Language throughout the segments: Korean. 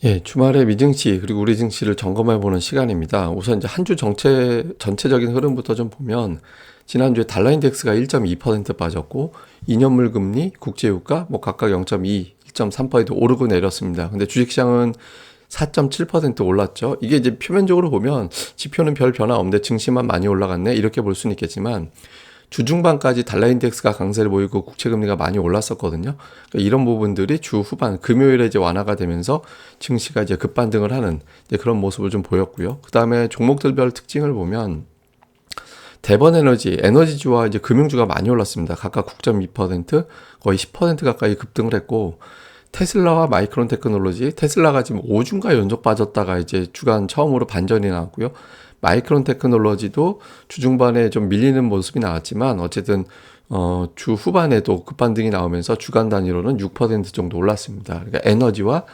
예, 주말에 미 증시 그리고 우리 증시를 점검해 보는 시간입니다. 우선 이제 한 주 전체적인 흐름부터 좀 보면 지난주에 달러 인덱스가 1.2% 빠졌고 2년물 금리, 국제유가 뭐 각각 0.2, 1.3% 오르고 내렸습니다. 근데 주식시장은 4.7% 올랐죠. 이게 이제 표면적으로 보면 지표는 별 변화 없는데 증시만 많이 올라갔네 이렇게 볼 수는 있겠지만 주중반까지 달러 인덱스가 강세를 보이고 국채 금리가 많이 올랐었거든요. 그러니까 이런 부분들이 주 후반 금요일에 이제 완화가 되면서 증시가 이제 급반등을 하는 이제 그런 모습을 좀 보였고요. 그다음에 종목들별 특징을 보면 대번 에너지주와 이제 금융주가 많이 올랐습니다. 각각 9.2% 거의 10% 가까이 급등을 했고 테슬라와 마이크론 테크놀로지, 테슬라가 지금 5주가 연속 빠졌다가 이제 주간 처음으로 반전이 나왔고요. 마이크론 테크놀로지도 주중반에 좀 밀리는 모습이 나왔지만 어쨌든 주 후반에도 급반등이 나오면서 주간 단위로는 6% 정도 올랐습니다. 그러니까 에너지와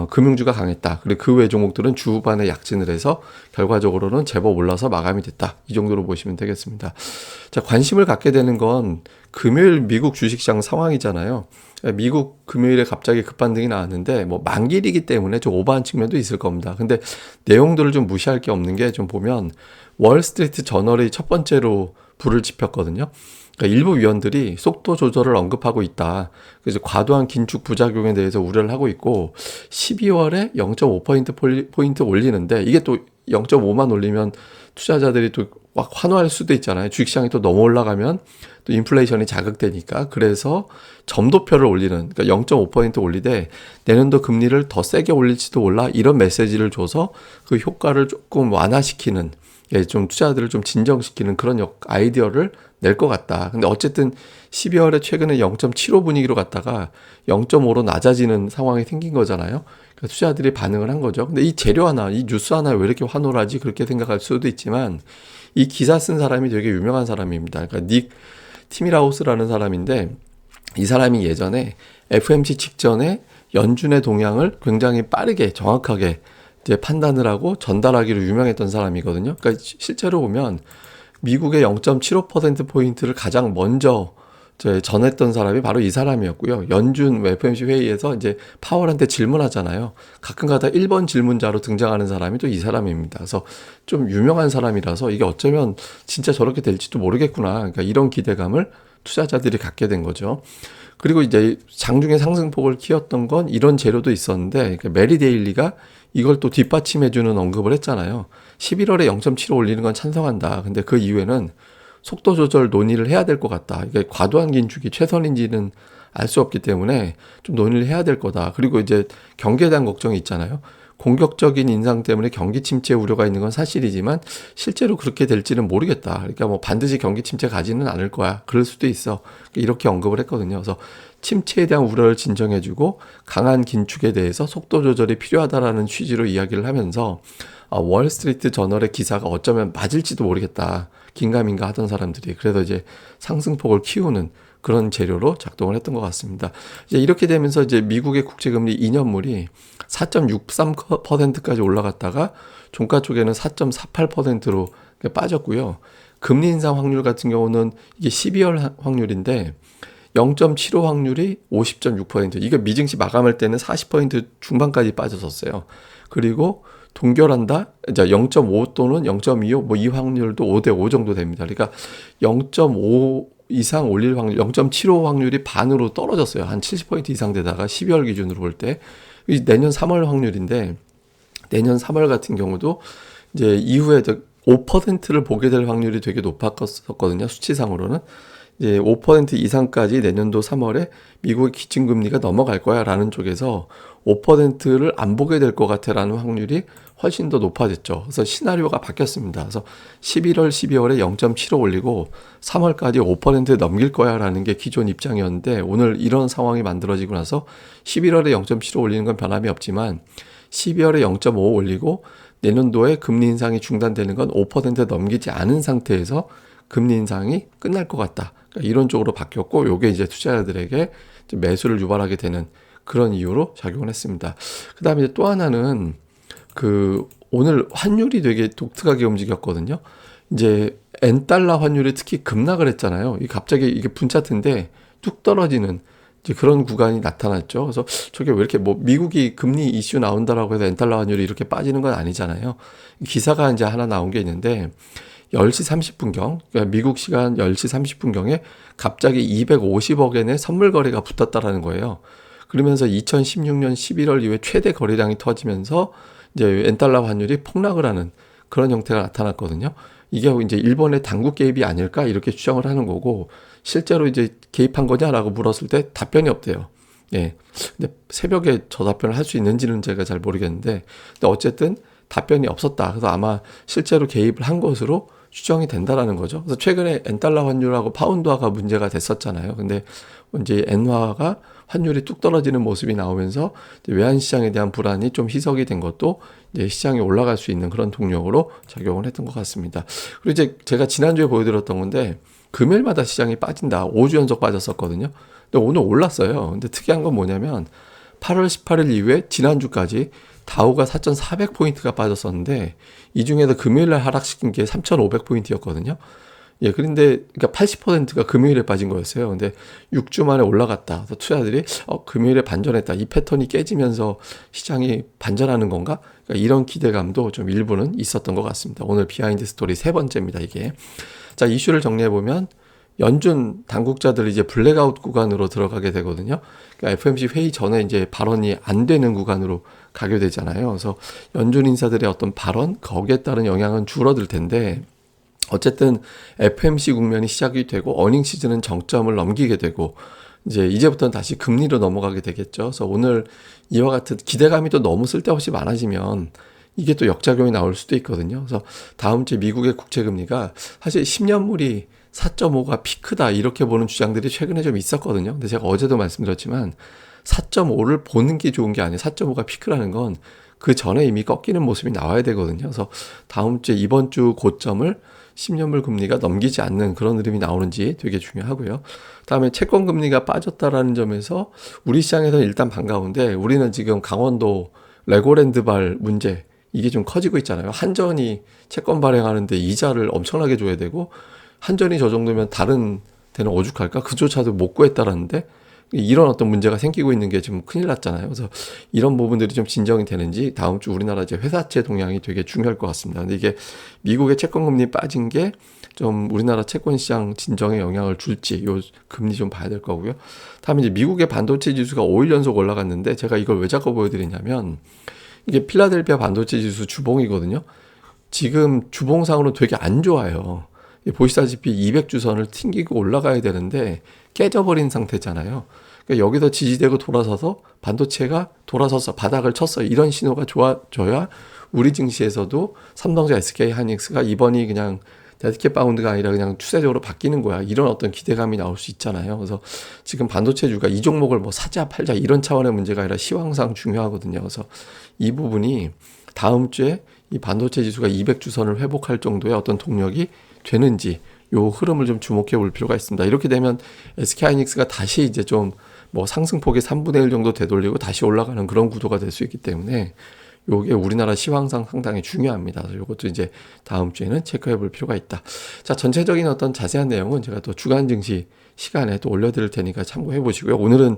금융주가 강했다. 그리고 그 외 종목들은 주 후반에 약진을 해서 결과적으로는 제법 올라서 마감이 됐다. 이 정도로 보시면 되겠습니다. 자, 관심을 갖게 되는 건 금요일 미국 주식시장 상황이잖아요. 미국 금요일에 갑자기 급반등이 나왔는데 뭐 만기이기 때문에 좀 오버한 측면도 있을 겁니다. 근데 내용들을 좀 무시할 게 없는 게 좀 보면 월스트리트 저널이 첫 번째로 불을 지폈거든요. 그러니까 일부 위원들이 속도 조절을 언급하고 있다. 그래서 과도한 긴축 부작용에 대해서 우려를 하고 있고 12월에 0.5포인트 올리는데 이게 또 0.5만 올리면 투자자들이 또 막 환호할 수도 있잖아요. 주식시장이 또 너무 올라가면 또 인플레이션이 자극되니까. 그래서 점도표를 올리는, 그러니까 0.5% 올리되 내년도 금리를 더 세게 올릴지도 몰라 이런 메시지를 줘서 그 효과를 조금 완화시키는, 예, 좀 투자들을 좀 진정시키는 그런 아이디어를 낼 것 같다. 근데 어쨌든 12월에 최근에 0.75 분위기로 갔다가 0.5로 낮아지는 상황이 생긴 거잖아요. 그러니까 투자들이 반응을 한 거죠. 근데 이 재료 하나, 이 뉴스 하나 왜 이렇게 환호를 하지? 그렇게 생각할 수도 있지만 이 기사 쓴 사람이 되게 유명한 사람입니다. 그러니까 닉 티미라우스라는 사람인데 이 사람이 예전에 FMC 직전에 연준의 동향을 굉장히 빠르게 정확하게 이제 판단을 하고 전달하기로 유명했던 사람이거든요. 그러니까 실제로 보면 미국의 0.75%포인트를 가장 먼저 전했던 사람이 바로 이 사람이었고요. 연준 FOMC 회의에서 이제 파월한테 질문하잖아요. 가끔가다 1번 질문자로 등장하는 사람이 또 이 사람입니다. 그래서 좀 유명한 사람이라서 이게 어쩌면 진짜 저렇게 될지도 모르겠구나. 그러니까 이런 기대감을 투자자들이 갖게 된 거죠. 그리고 이제 장중에 상승폭을 키웠던 건 이런 재료도 있었는데 그러니까 메리 데일리가 이걸 또 뒷받침해주는 언급을 했잖아요. 11월에 0.75 올리는 건 찬성한다. 근데 그 이후에는 속도 조절 논의를 해야 될 것 같다. 이게 과도한 긴축이 최선인지는 알 수 없기 때문에 좀 논의를 해야 될 거다. 그리고 이제 경기에 대한 걱정이 있잖아요. 공격적인 인상 때문에 경기 침체 우려가 있는 건 사실이지만 실제로 그렇게 될지는 모르겠다. 그러니까 뭐 반드시 경기 침체 가지는 않을 거야. 그럴 수도 있어. 이렇게 언급을 했거든요. 그래서 침체에 대한 우려를 진정해주고 강한 긴축에 대해서 속도 조절이 필요하다라는 취지로 이야기를 하면서 월스트리트 저널의 기사가 어쩌면 맞을지도 모르겠다. 긴가민가 하던 사람들이 그래서 이제 상승폭을 키우는 그런 재료로 작동을 했던 것 같습니다. 이제 이렇게 되면서 이제 미국의 국채금리 2년물이 4.63%까지 올라갔다가 종가 쪽에는 4.48%로 빠졌고요. 금리 인상 확률 같은 경우는 이게 12월 확률인데 0.75 확률이 50.6%. 이게 미증시 마감할 때는 40% 중반까지 빠졌었어요. 그리고 동결한다? 이제 0.5 또는 0.25, 뭐 이 확률도 5대5 정도 됩니다. 그러니까 0.5 이상 올릴 확률, 0.75 확률이 반으로 떨어졌어요. 한 70% 이상 되다가 12월 기준으로 볼 때. 내년 3월 확률인데, 내년 3월 같은 경우도 이제 이후에 5%를 보게 될 확률이 되게 높았었거든요. 수치상으로는. 이제 5% 이상까지 내년도 3월에 미국의 기준금리가 넘어갈 거야 라는 쪽에서 5%를 안 보게 될 것 같아 라는 확률이 훨씬 더 높아졌죠. 그래서 시나리오가 바뀌었습니다. 그래서 11월, 12월에 0.75 올리고 3월까지 5% 넘길 거야 라는 게 기존 입장이었는데 오늘 이런 상황이 만들어지고 나서 11월에 0.75 올리는 건 변함이 없지만 12월에 0.5 올리고 내년도에 금리 인상이 중단되는 건 5% 넘기지 않은 상태에서 금리 인상이 끝날 것 같다. 그러니까 이런 쪽으로 바뀌었고, 요게 이제 투자자들에게 매수를 유발하게 되는 그런 이유로 작용을 했습니다. 그 다음에 또 하나는 오늘 환율이 되게 독특하게 움직였거든요. 이제 엔달러 환율이 특히 급락을 했잖아요. 갑자기 이게 분차트인데 뚝 떨어지는 이제 그런 구간이 나타났죠. 그래서 저게 왜 이렇게 뭐 미국이 금리 이슈 나온다라고 해서 엔달러 환율이 이렇게 빠지는 건 아니잖아요. 기사가 이제 하나 나온 게 있는데 10시 30분경, 그러니까 미국 시간 10시 30분경에 갑자기 250억엔의 선물 거래가 붙었다라는 거예요. 그러면서 2016년 11월 이후에 최대 거래량이 터지면서 이제 엔달러 환율이 폭락을 하는 그런 형태가 나타났거든요. 이게 이제 일본의 당국 개입이 아닐까 이렇게 추정을 하는 거고, 실제로 이제 개입한 거냐라고 물었을 때 답변이 없대요. 예. 근데 새벽에 저 답변을 할 수 있는지는 제가 잘 모르겠는데, 근데 어쨌든 답변이 없었다. 그래서 아마 실제로 개입을 한 것으로 추정이 된다라는 거죠. 그래서 최근에 엔달러 환율하고 파운드화가 문제가 됐었잖아요. 근데 이제 엔화가 환율이 뚝 떨어지는 모습이 나오면서 외환 시장에 대한 불안이 좀 희석이 된 것도 이제 시장이 올라갈 수 있는 그런 동력으로 작용을 했던 것 같습니다. 그리고 이제 제가 지난주에 보여드렸던 건데, 금요일마다 시장이 빠진다. 5주 연속 빠졌었거든요. 근데 오늘 올랐어요. 근데 특이한 건 뭐냐면 8월 18일 이후에 지난주까지 다우가 4,400포인트가 빠졌었는데, 이 중에서 금요일날 하락시킨 게 3,500포인트였거든요. 예, 그런데 그러니까 80%가 금요일에 빠진 거였어요. 근데 6주 만에 올라갔다. 그래서 투자들이 금요일에 반전했다. 이 패턴이 깨지면서 시장이 반전하는 건가? 그러니까 이런 기대감도 좀 일부는 있었던 것 같습니다. 오늘 비하인드 스토리 세 번째입니다, 이게. 자, 이슈를 정리해 보면 연준 당국자들이 이제 블랙아웃 구간으로 들어가게 되거든요. 그러니까 FOMC 회의 전에 이제 발언이 안 되는 구간으로 가게 되잖아요. 그래서 연준 인사들의 어떤 발언, 거기에 따른 영향은 줄어들 텐데, 어쨌든 FOMC 국면이 시작이 되고 어닝 시즌은 정점을 넘기게 되고, 이제부터는 다시 금리로 넘어가게 되겠죠. 그래서 오늘 이와 같은 기대감이 또 너무 쓸데없이 많아지면 이게 또 역작용이 나올 수도 있거든요. 그래서 다음 주에 미국의 국채금리가 사실 10년물이 4.5가 피크다 이렇게 보는 주장들이 최근에 좀 있었거든요. 근데 제가 어제도 말씀드렸지만 4.5를 보는 게 좋은 게 아니에요. 4.5가 피크라는 건 그 전에 이미 꺾이는 모습이 나와야 되거든요. 그래서 다음 주에 이번 주 고점을 10년물 금리가 넘기지 않는 그런 흐름이 나오는지 되게 중요하고요. 다음에 채권 금리가 빠졌다라는 점에서 우리 시장에서는 일단 반가운데, 우리는 지금 강원도 레고랜드발 문제 이게 좀 커지고 있잖아요. 한전이 채권 발행하는데 이자를 엄청나게 줘야 되고, 한전이 저 정도면 다른 데는 오죽할까? 그조차도 못 구했다라는데 이런 어떤 문제가 생기고 있는 게 지금 큰일 났잖아요. 그래서 이런 부분들이 좀 진정이 되는지 다음 주 우리나라 이제 회사채 동향이 되게 중요할 것 같습니다. 근데 이게 미국의 채권금리 빠진 게 좀 우리나라 채권 시장 진정에 영향을 줄지 요 금리 좀 봐야 될 거고요. 다음에 이제 미국의 반도체 지수가 5일 연속 올라갔는데, 제가 이걸 왜 자꾸 보여드리냐면 이게 필라델피아 반도체 지수 주봉이거든요. 지금 주봉상으로 되게 안 좋아요. 보시다시피 200주선을 튕기고 올라가야 되는데 깨져버린 상태잖아요. 그러니까 여기서 지지되고 돌아서서 반도체가 돌아서서 바닥을 쳤어요. 이런 신호가 좋아져야 우리 증시에서도 삼성전자, SK 하이닉스가 이번이 그냥 데드캣 바운드가 아니라 그냥 추세적으로 바뀌는 거야. 이런 어떤 기대감이 나올 수 있잖아요. 그래서 지금 반도체주가 이 종목을 뭐 사자 팔자 이런 차원의 문제가 아니라 시황상 중요하거든요. 그래서 이 부분이 다음 주에 이 반도체 지수가 200주선을 회복할 정도의 어떤 동력이 되는지 요 흐름을 좀 주목해 볼 필요가 있습니다. 이렇게 되면 SK하이닉스가 다시 이제 좀 뭐 상승폭의 3분의 1 정도 되돌리고 다시 올라가는 그런 구도가 될 수 있기 때문에 요게 우리나라 시황상 상당히 중요합니다. 그래서 요것도 이제 다음 주에는 체크해 볼 필요가 있다. 자, 전체적인 어떤 자세한 내용은 제가 또 주간 증시 시간에 또 올려드릴 테니까 참고해 보시고요. 오늘은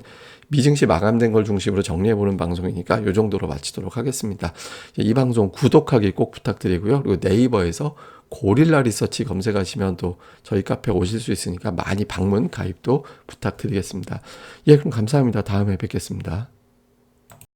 미증시 마감된 걸 중심으로 정리해 보는 방송이니까 요 정도로 마치도록 하겠습니다. 이 방송 구독하기 꼭 부탁드리고요. 그리고 네이버에서 고릴라 리서치 검색하시면 또 저희 카페 오실 수 있으니까 많이 방문 가입도 부탁드리겠습니다. 예, 그럼 감사합니다. 다음에 뵙겠습니다.